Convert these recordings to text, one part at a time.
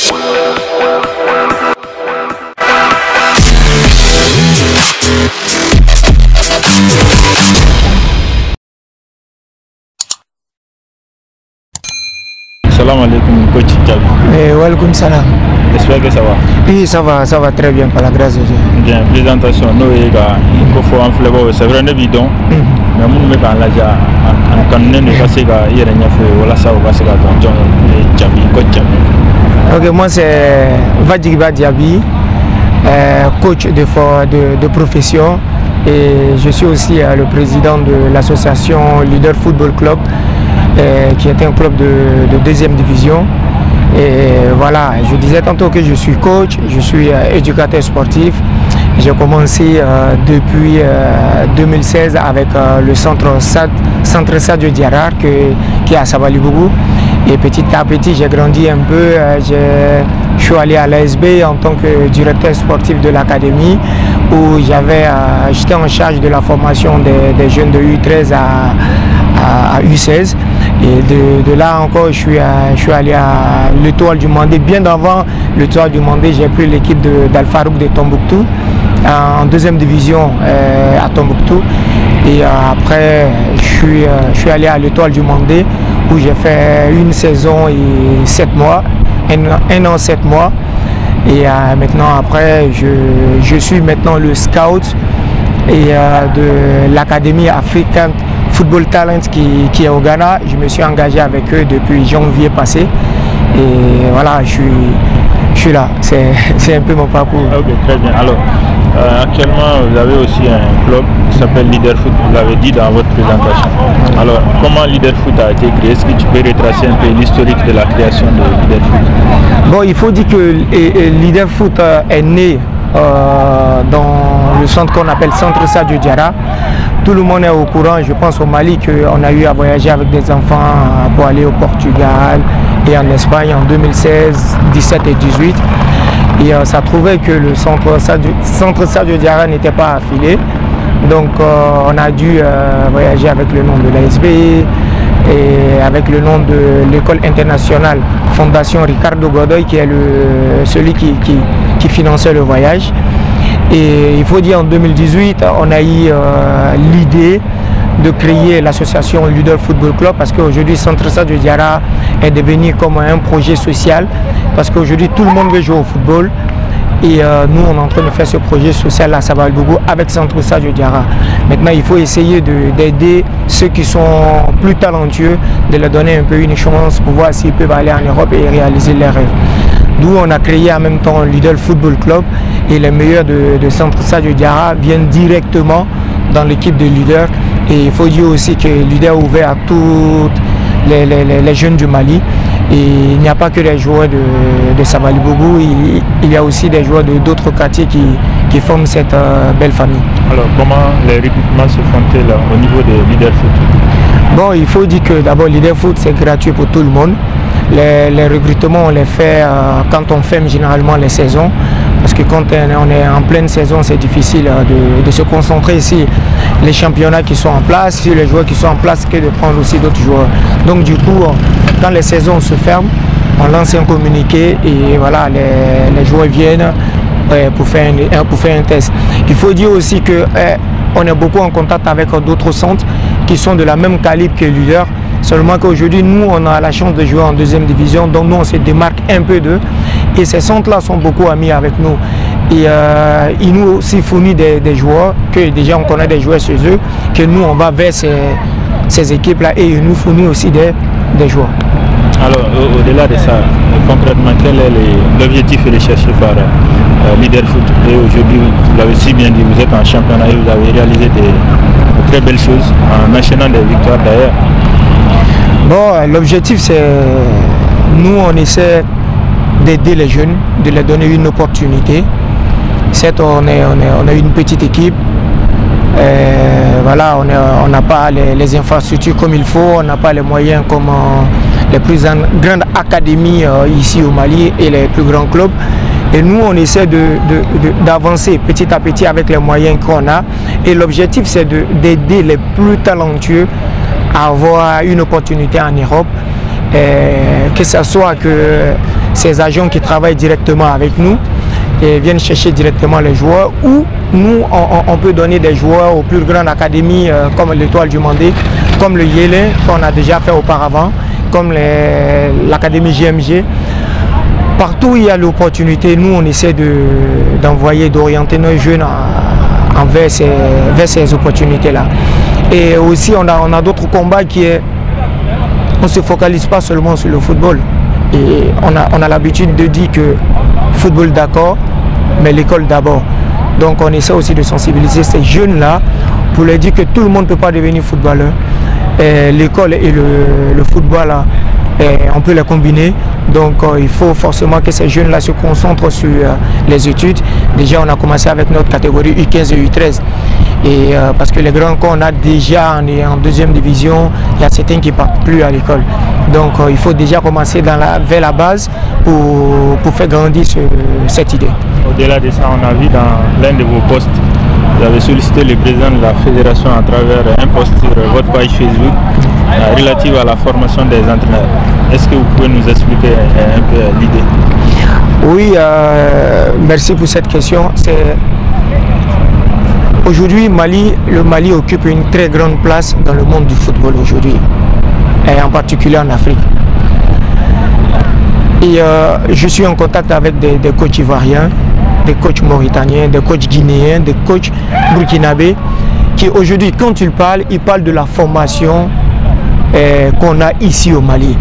Salam alaikum, coach Diaby. Welcome salam. J'espère que ça va. Oui, ça va très bien par la grâce de Dieu. Bien, présentation, nous, il faut en flèche, c'est vrai, évident. Mais nous, nous, quand Ok, moi c'est Vadjiba Diaby, coach de profession, et je suis aussi le président de l'association Leader Football Club, qui est un club de deuxième division. Et voilà, je disais tantôt que je suis coach, je suis éducateur sportif. J'ai commencé depuis 2016 avec le centre Sadio Diarra qui est à Sabalibougou. Et petit à petit, j'ai grandi un peu. Je suis allé à l'ASB en tant que directeur sportif de l'académie, où j'étais en charge de la formation des jeunes de U13 à U16. Et de là encore, je suis allé à l'Étoile du Mandé. Bien avant l'Étoile du Mandé, j'ai pris l'équipe d'Al-Farouk de Tombouctou en deuxième division à Tombouctou. Et après, je suis allé à l'Étoile du Mandé où j'ai fait une saison et 7 mois, un an 7 mois. Et maintenant, après, je suis maintenant le scout de l'Académie African Football Talent qui est au Ghana. Je me suis engagé avec eux depuis janvier passé. Et voilà, je suis là. C'est un peu mon parcours. Ok, très bien. Alors, actuellement, vous avez aussi un club qui s'appelle Leader Foot. Vous l'avez dit dans votre présentation. Alors, comment Leader Foot a été créé? Est-ce que tu peux retracer un peu l'historique de la création de Leader Foot? Bon, il faut dire que Leader Foot est né dans le centre qu'on appelle Centre Sadio Diarra. Tout le monde est au courant, je pense au Mali, qu'on a eu à voyager avec des enfants pour aller au Portugal et en Espagne en 2016, 17 et 18. Et ça trouvait que le centre Sadio Diarra n'était pas affilié. Donc on a dû voyager avec le nom de l'ASB et avec le nom de l'école internationale Fondation Ricardo Godoy, qui est celui qui finançait le voyage. Et il faut dire en 2018, on a eu l'idée de créer l'association Leader Football Club, parce qu'aujourd'hui Centre Sadio Diarra est devenu comme un projet social, parce qu'aujourd'hui tout le monde veut jouer au football. Et nous, on est en train de faire ce projet social à Sabalibougou avec Centre Sadio Diarra. Maintenant, il faut essayer d'aider ceux qui sont plus talentueux, de leur donner un peu une chance pour voir s'ils peuvent aller en Europe et réaliser leurs rêves. D'où on a créé en même temps Leader Football Club, et les meilleurs de Centre Sadio Diarra viennent directement dans l'équipe de Leader. Et il faut dire aussi que Leader est ouvert à tous les jeunes du Mali. Et il n'y a pas que les joueurs de Sabalibougou, il y a aussi des joueurs d'autres quartiers qui forment cette belle famille. Alors, comment les recrutements se font-ils au niveau de Leader Foot? Bon, il faut dire que d'abord Leader Foot c'est gratuit pour tout le monde. Les recrutements on les fait quand on ferme généralement les saisons, parce que quand on est en pleine saison, c'est difficile de se concentrer ici. Les championnats qui sont en place, sur les joueurs qui sont en place, que de prendre aussi d'autres joueurs. Donc du coup, quand les saisons se ferment, on lance un communiqué et voilà, les joueurs viennent pour faire un test. Il faut dire aussi qu'on est beaucoup en contact avec d'autres centres qui sont de la même calibre que Leader. Seulement qu'aujourd'hui, nous, on a la chance de jouer en deuxième division, donc nous, on se démarque un peu d'eux. Et ces centres-là sont beaucoup amis avec nous. Et ils nous aussi fournissent des joueurs, que déjà on connaît des joueurs chez eux, que nous, on va vers ces équipes-là et ils nous fournissent aussi des joueurs. Alors, au-delà de ça, concrètement, quel est l'objectif recherché par Leader Foot? Et aujourd'hui, vous l'avez si bien dit, vous êtes en championnat et vous avez réalisé de très belles choses en enchaînant des victoires d'ailleurs. Bon, l'objectif c'est, nous on essaie d'aider les jeunes, de leur donner une opportunité. Certes, on a une petite équipe, voilà, on n'a pas les infrastructures comme il faut, on n'a pas les moyens comme les plus grandes académies ici au Mali et les plus grands clubs. Et nous, on essaie d'avancer petit à petit avec les moyens qu'on a. Et l'objectif, c'est d'aider les plus talentueux à avoir une opportunité en Europe. Que ce soit ces agents qui travaillent directement avec nous et viennent chercher directement les joueurs, ou nous on peut donner des joueurs aux plus grandes académies comme l'Étoile du Mandé, comme le Yélin qu'on a déjà fait auparavant, comme l'académie GMG. Partout où il y a l'opportunité, nous on essaie d'envoyer, d'orienter nos jeunes vers ces opportunités-là. Et aussi on a d'autres combats qui est, on ne se focalise pas seulement sur le football. Et on a l'habitude de dire que football d'accord, mais l'école d'abord. Donc on essaie aussi de sensibiliser ces jeunes-là pour leur dire que tout le monde ne peut pas devenir footballeur. L'école et le football, là, on peut les combiner. Donc il faut forcément que ces jeunes-là se concentrent sur les études. Déjà on a commencé avec notre catégorie U15 et U13. Et parce que les grands qu'on a déjà en deuxième division, il y a certains qui ne partent plus à l'école. Donc il faut déjà commencer vers la base pour faire grandir cette idée. Au-delà de ça, on a vu dans l'un de vos posts, vous avez sollicité le président de la fédération à travers un post sur votre page Facebook relative à la formation des entraîneurs. Est-ce que vous pouvez nous expliquer un peu l'idée? Oui, merci pour cette question. Aujourd'hui, le Mali occupe une très grande place dans le monde du football aujourd'hui, et en particulier en Afrique. Et je suis en contact avec des coachs ivoiriens, des coachs mauritaniens, des coachs guinéens, des coachs burkinabés, qui aujourd'hui, quand ils parlent de la formation qu'on a ici au Mali.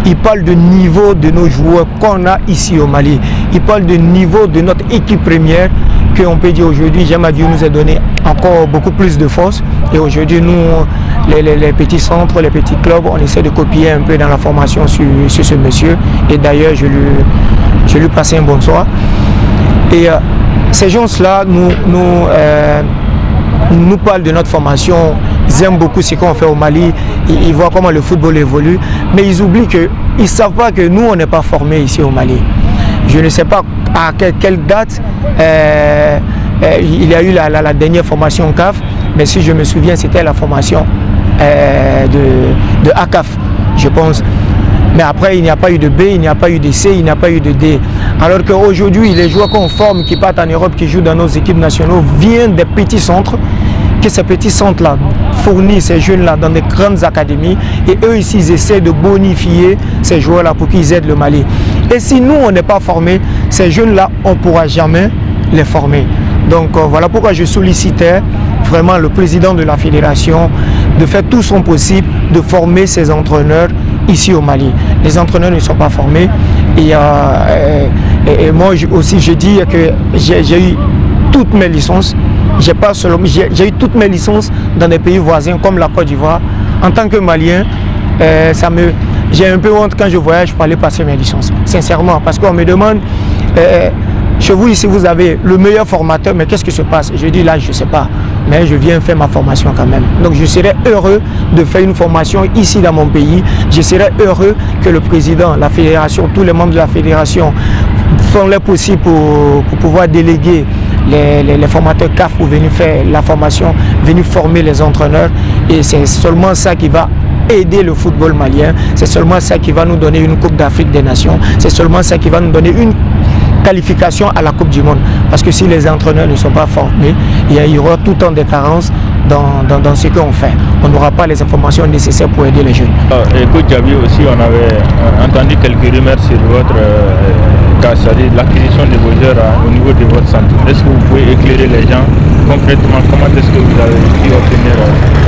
Ils parlent du niveau de nos joueurs qu'on a ici au Mali. Ils parlent du niveau de notre équipe première, qu'on peut dire aujourd'hui, Jean-Maviou nous a donné encore beaucoup plus de force. Et aujourd'hui, nous, les petits centres, les petits clubs, on essaie de copier un peu dans la formation sur ce monsieur. Et d'ailleurs, je lui passe un bonsoir. Et ces gens-là nous parlent de notre formation. Ils aiment beaucoup ce qu'on fait au Mali. Ils voient comment le football évolue. Mais ils oublient qu'ils ne savent pas que nous, on n'est pas formés ici au Mali. Je ne sais pas à quelle date il y a eu la dernière formation CAF, mais si je me souviens, c'était la formation de ACAF, je pense. Mais après, il n'y a pas eu de B, il n'y a pas eu de C, il n'y a pas eu de D. Alors qu'aujourd'hui, les joueurs qu'on forme, qui partent en Europe, qui jouent dans nos équipes nationales, viennent des petits centres, que ces petits centres-là fournissent ces jeunes-là dans des grandes académies. Et eux ici, ils essaient de bonifier ces joueurs-là pour qu'ils aident le Mali. Et si nous, on n'est pas formés, ces jeunes-là, on ne pourra jamais les former. Donc voilà pourquoi je sollicitais vraiment le président de la fédération de faire tout son possible de former ces entraîneurs ici au Mali. Les entraîneurs ne sont pas formés. Et moi aussi, je dis que j'ai eu toutes mes licences. J'ai eu toutes mes licences dans des pays voisins comme la Côte d'Ivoire. En tant que Malien, j'ai un peu honte quand je voyage pour aller passer mes licences. Sincèrement, parce qu'on me demande, chez vous ici vous avez le meilleur formateur, mais qu'est-ce qui se passe? Je dis là, je ne sais pas, mais je viens faire ma formation quand même. Donc je serais heureux de faire une formation ici dans mon pays. Je serais heureux que le président, la fédération, tous les membres de la fédération font le possible pour pouvoir déléguer les formateurs CAF pour venir faire la formation, venir former les entraîneurs. Et c'est seulement ça qui va aider le football malien. C'est seulement ça qui va nous donner une Coupe d'Afrique des Nations. C'est seulement ça qui va nous donner une qualification à la Coupe du Monde. Parce que si les entraîneurs ne sont pas formés, il y aura tout le temps des carences dans ce qu'on fait. On n'aura pas les informations nécessaires pour aider les jeunes. Écoute, Djabi, aussi on avait entendu quelques rumeurs sur votre cas, c'est-à-dire l'acquisition de vos joueurs au niveau de votre centre. Est-ce que vous pouvez éclairer les gens concrètement? Comment est-ce que vous avez pu obtenir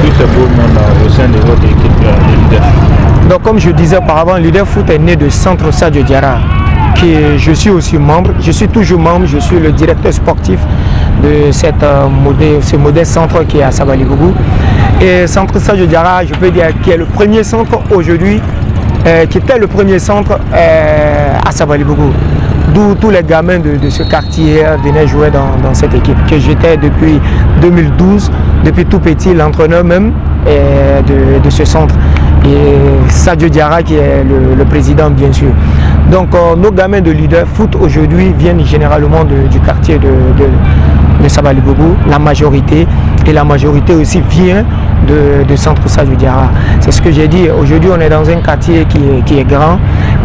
tout ce beau monde au sein de votre équipe de leader? Donc comme je disais auparavant, Leader Foot est né de Centre Sadio Diarra. Je suis aussi membre, je suis toujours membre, je suis le directeur sportif de ce modeste centre qui est à Sabalibougou. Et Centre Sadio Diarra, je peux dire, qui est le premier centre aujourd'hui, qui était le premier centre à Sabalibougou. D'où tous les gamins de ce quartier venaient jouer dans cette équipe, que j'étais depuis 2012, depuis tout petit, l'entraîneur même de ce centre. Et Sadio Diarra qui est le président bien sûr. Donc nos gamins de Leader Foot aujourd'hui viennent généralement du quartier de Sabalibougou, la majorité. Et la majorité aussi vient de Centre Sadio Diarra. C'est ce que j'ai dit. Aujourd'hui, on est dans un quartier qui est grand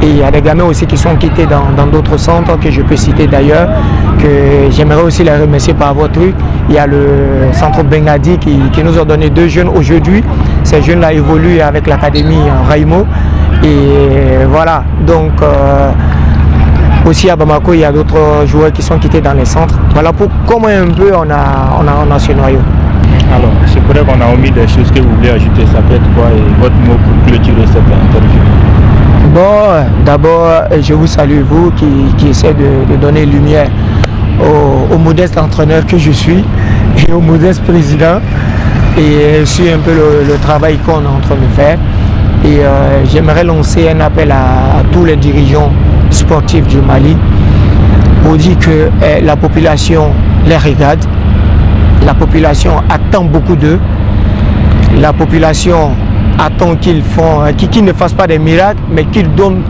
et il y a des gamins aussi qui sont quittés dans d'autres centres que je peux citer d'ailleurs, que j'aimerais aussi les remercier par votre truc. Il y a le centre Bengadi qui nous a donné 2 jeunes aujourd'hui. Ces jeunes-là évoluent avec l'académie Raimo. Et voilà, donc aussi à Bamako, il y a d'autres joueurs qui sont quittés dans les centres. Voilà pour comment un peu on a ce noyau. Alors, c'est vrai qu'on a omis des choses que vous voulez ajouter, ça peut être quoi et votre mot pour clôturer cette interview? Bon, d'abord, je vous salue, vous qui essayez de donner lumière au modeste entraîneur que je suis et au modeste président et sur un peu le travail qu'on est en train de faire. Et j'aimerais lancer un appel à tous les dirigeants sportifs du Mali pour dire que la population les regarde, la population attend beaucoup d'eux, la population attend qu'ils ne fassent pas des miracles, mais qu'ils donnent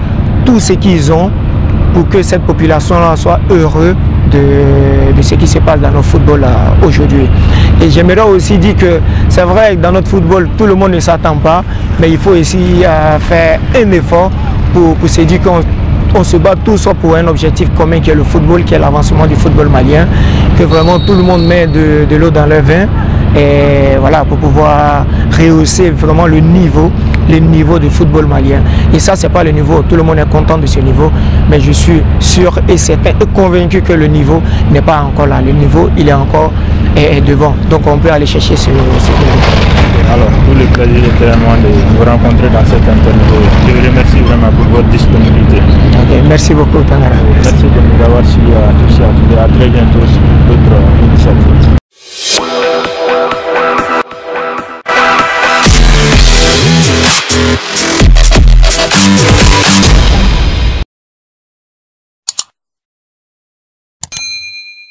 tout ce qu'ils ont pour que cette population-là soit heureuse de ce qui se passe dans notre football aujourd'hui. Et j'aimerais aussi dire que c'est vrai que dans notre football, tout le monde ne s'attend pas, mais il faut aussi faire un effort pour se dire qu'on se bat tous pour un objectif commun qui est le football, qui est l'avancement du football malien, que vraiment tout le monde met de l'eau dans le vin. Et voilà, pour pouvoir rehausser vraiment le niveau du football malien. Et ça, c'est pas le niveau, tout le monde est content de ce niveau, mais je suis sûr et certain et convaincu que le niveau n'est pas encore là. Le niveau, il est encore devant. Donc on peut aller chercher ce niveau. Alors, tout le plaisir est vraiment de vous rencontrer dans cette interview. Je vous remercie vraiment pour votre disponibilité. Okay, merci beaucoup, Tangara. Merci de nous avoir suivis à tous et à toutes. À très bientôt sur d'autres initiatives.